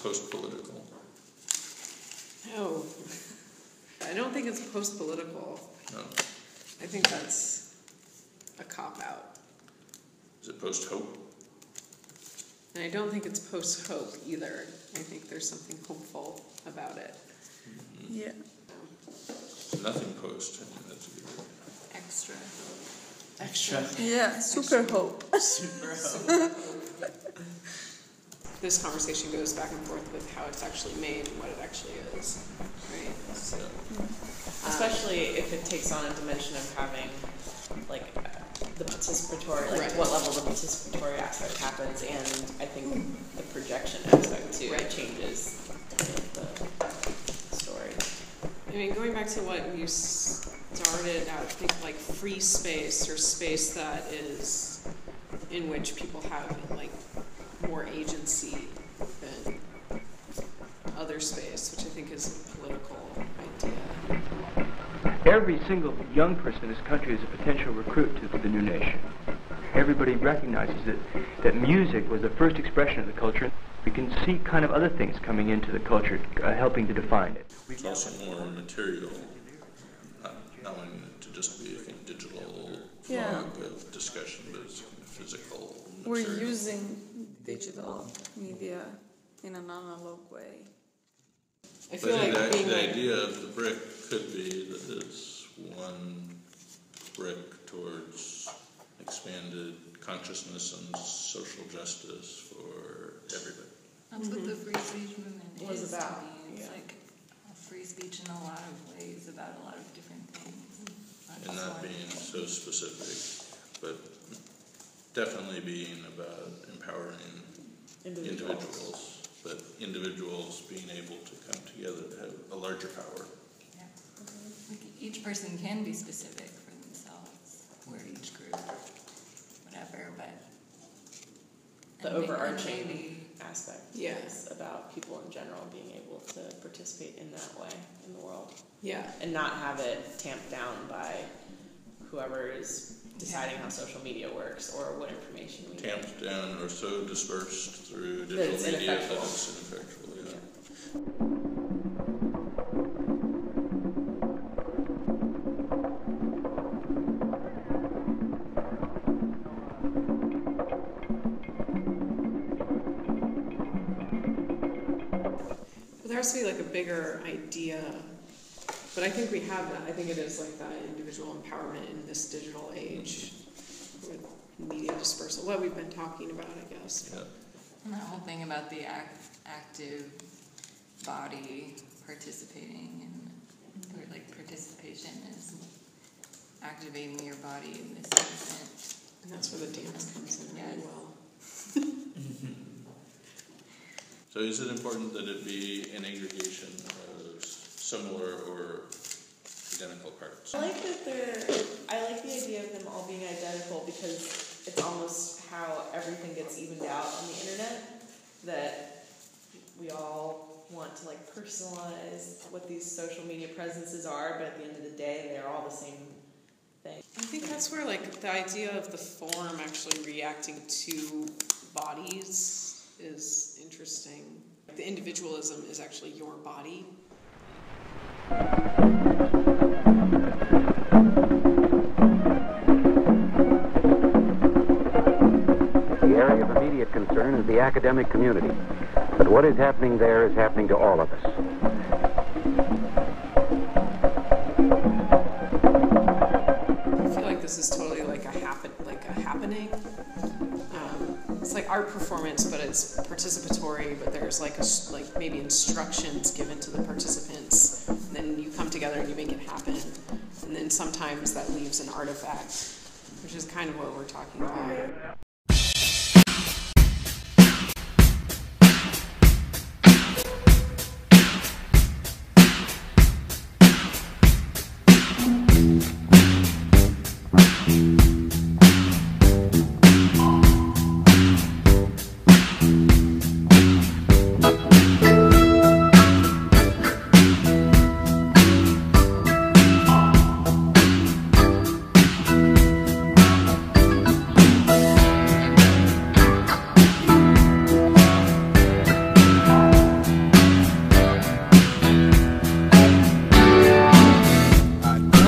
post-political. No. I don't think it's post-political. No. I think that's a cop-out. Is it post-hope? And I don't think it's post-hope either. I think there's something hopeful about it. Mm-hmm. Yeah. So nothing post. I think that's a good word. Extra. Yeah, super hope. Super hope. This conversation goes back and forth with how it's actually made and what it actually is, right? So, Especially if it takes on a dimension of having, like, the participatory, like, right. what level the participatory aspect happens, and I think the projection aspect too, right. It changes the story. I mean, going back to what you started out, I think like free space or space that is in which people have like more agency than other space, which I think is a political idea. Every single young person in this country is a potential recruit to the new nation. Everybody recognizes that music was the first expression of the culture. We can see kind of other things coming into the culture, helping to define it. It's also more material, not wanting it to just be a kind of digital vlog of discussion, but it's kind of physical material. We're using digital media in an analog way. I feel like the idea of the brick could be that it's one brick towards expanded consciousness and social justice for everybody. That's what the free speech movement Was is about, to me. It's yeah. like free speech in a lot of ways about a lot of different things. And not being so specific, but definitely being about empowering individuals, but individuals being able to come together to have a larger power. Yeah. Like each person can be specific for themselves, or each group, whatever, but The and overarching maybe aspect Yeah. is about people in general being able to participate in that way in the world. Yeah. And not have it tamped down by whoever is deciding how social media works or what information we get. Tamped down or so dispersed through That it's digital media that ineffectual. it's ineffectual. Yeah. There has to be like a bigger idea, but I think we have that. I think it is like that individual empowerment in this digital age with media dispersal. What we've been talking about, I guess. Yeah. and that whole thing about the active body participating and or like participation is activating your body in this movement. And that's where the dance comes in really Yes. well. So is it important that it be an aggregation of similar or identical parts? I like the idea of them all being identical because it's almost how everything gets evened out on the internet, that we all want to like personalize what these social media presences are, but at the end of the day they're all the same thing. I think that's where like the idea of the form actually reacting to bodies is interesting. The individualism is actually your body. The area of immediate concern is the academic community. But what is happening there is happening to all of us. I feel like this is totally like a happening. It's like art performance, but it's participatory. But there's like maybe instructions given to the participants, and then you come together and you make it happen. And then sometimes that leaves an artifact, which is kind of what we're talking about.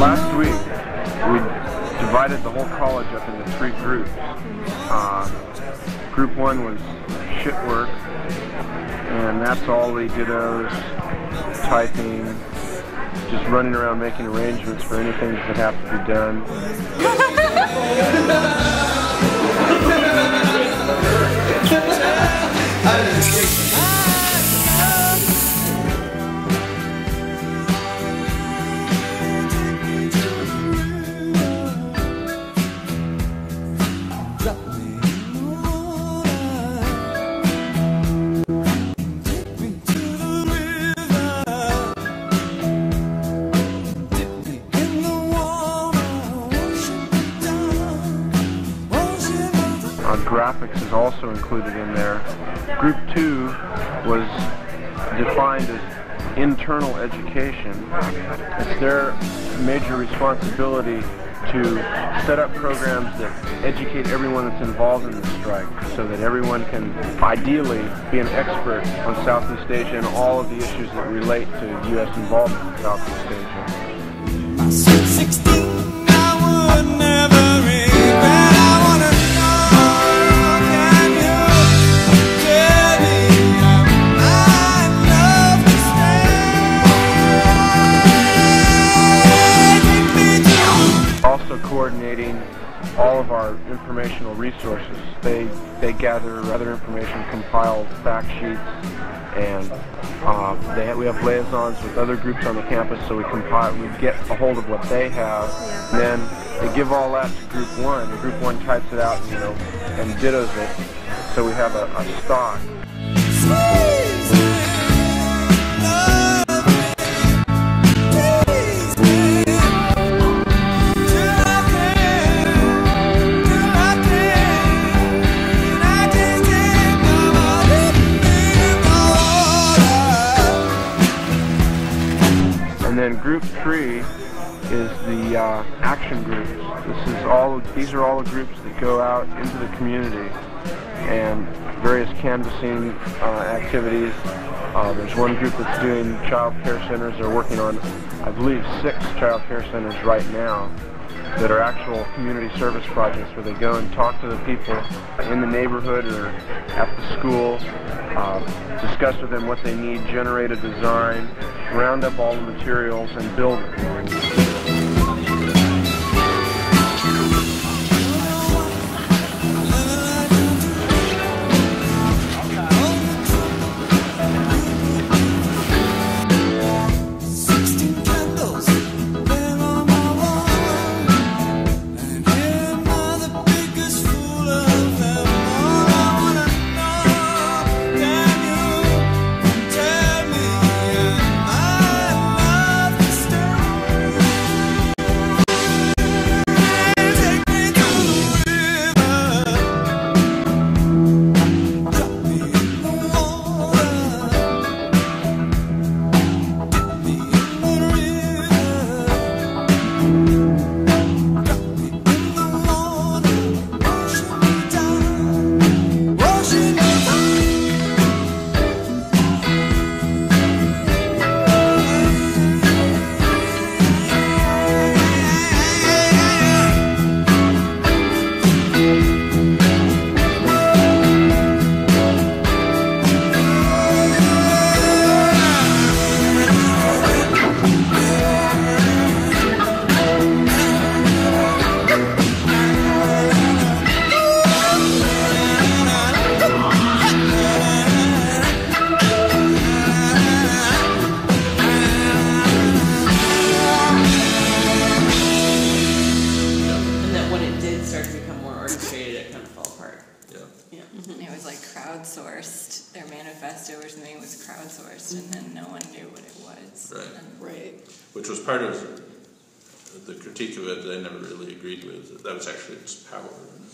Last week, we divided the whole college up into 3 groups. Group 1 was shit work, and that's all the dittos, typing, just running around making arrangements for anything that have to be done. Graphics is also included in there. Group 2 was defined as internal education. It's their major responsibility to set up programs that educate everyone that's involved in the strike so that everyone can ideally be an expert on Southeast Asia and all of the issues that relate to U.S. involvement in Southeast Asia. 16, I would never regret. Coordinating all of our informational resources. They gather other information, compile fact sheets, and we have liaisons with other groups on the campus, so we get a hold of what they have, and then they give all that to Group 1. And Group 1 types it out, and dittos it, so we have a stock. And then Group 3 is the action groups. These are all the groups that go out into the community and various canvassing activities. There's one group that's doing child care centers. They're working on, I believe, 6 child care centers right now that are actual community service projects where they go and talk to the people in the neighborhood or at the school, discuss with them what they need, generate a design, round up all the materials, and build it. crowdsourced. Their manifesto or something was crowdsourced, and then no one knew what it was. Right. Which was part of the critique of it that I never really agreed with. That was actually its power. And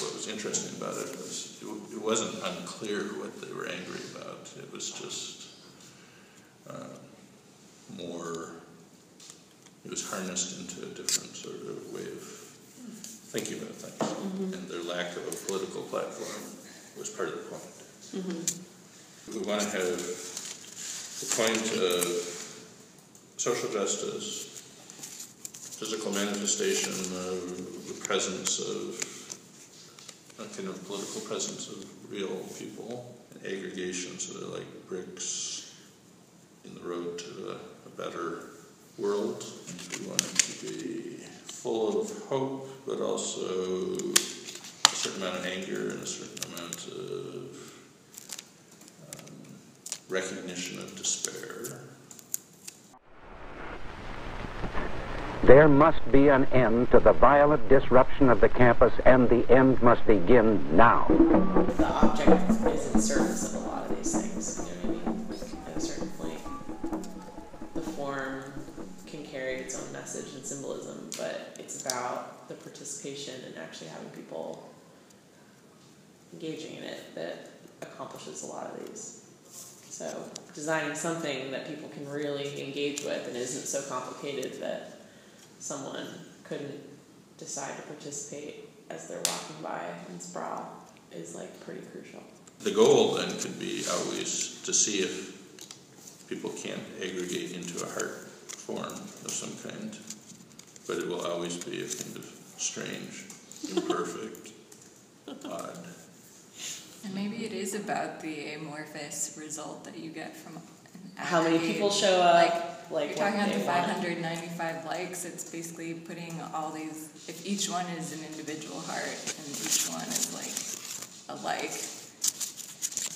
what was interesting about it was it wasn't unclear what they were angry about. It was just more. It was harnessed into a different sort of way of thinking about things, and their lack of a political platform was part of the point. We want to have the point of social justice physical manifestation of the presence of a kind of political presence of real people, aggregations that are like bricks in the road to a better world. We want it to be full of hope, but also a certain amount of anger and a certain amount of recognition of despair. There must be an end to the violent disruption of the campus, and the end must begin now. The object is in service of a lot of these things, you know what I mean? Like, at a certain point, the form can carry its own message and symbolism, but it's about the participation and actually having people engaging in it that accomplishes a lot of these. So designing something that people can really engage with and isn't so complicated that someone couldn't decide to participate as they're walking by and sprawl is like pretty crucial. The goal then could be always to see if people can't aggregate into a heart form of some kind, but it will always be a kind of strange, imperfect, odd. And maybe it is about the amorphous result that you get from how many people show up, like you're talking about the 595 likes, it's basically putting all these, if each one is an individual heart and each one is like a like,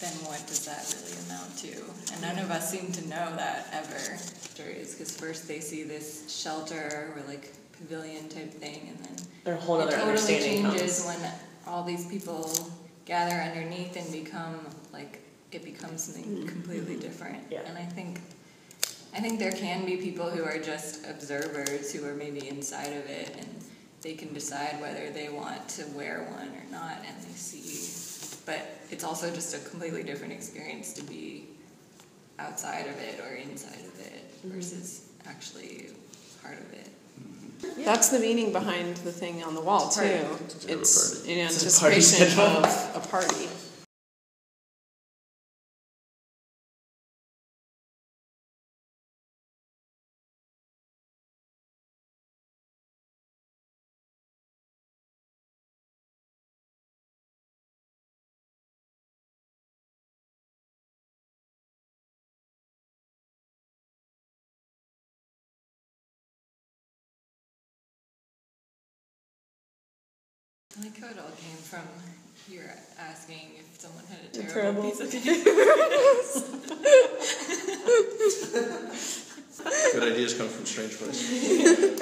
then what does that really amount to? And none of us seem to know that ever, because first they see this shelter or like pavilion type thing, and then a whole other it totally understanding changes comes. when all these people gather underneath and become like, it becomes something completely different. Yeah. And I think there can be people who are just observers who are maybe inside of it, and they can decide whether they want to wear one or not, and they see. But it's also just a completely different experience to be outside of it or inside of it versus actually part of it. Yeah. That's the meaning behind the thing on the wall too. It's in It's a party anticipation schedule. of a party. I like how it all came from you're asking if someone had a Terrible. terrible piece of Good ideas come from strange places.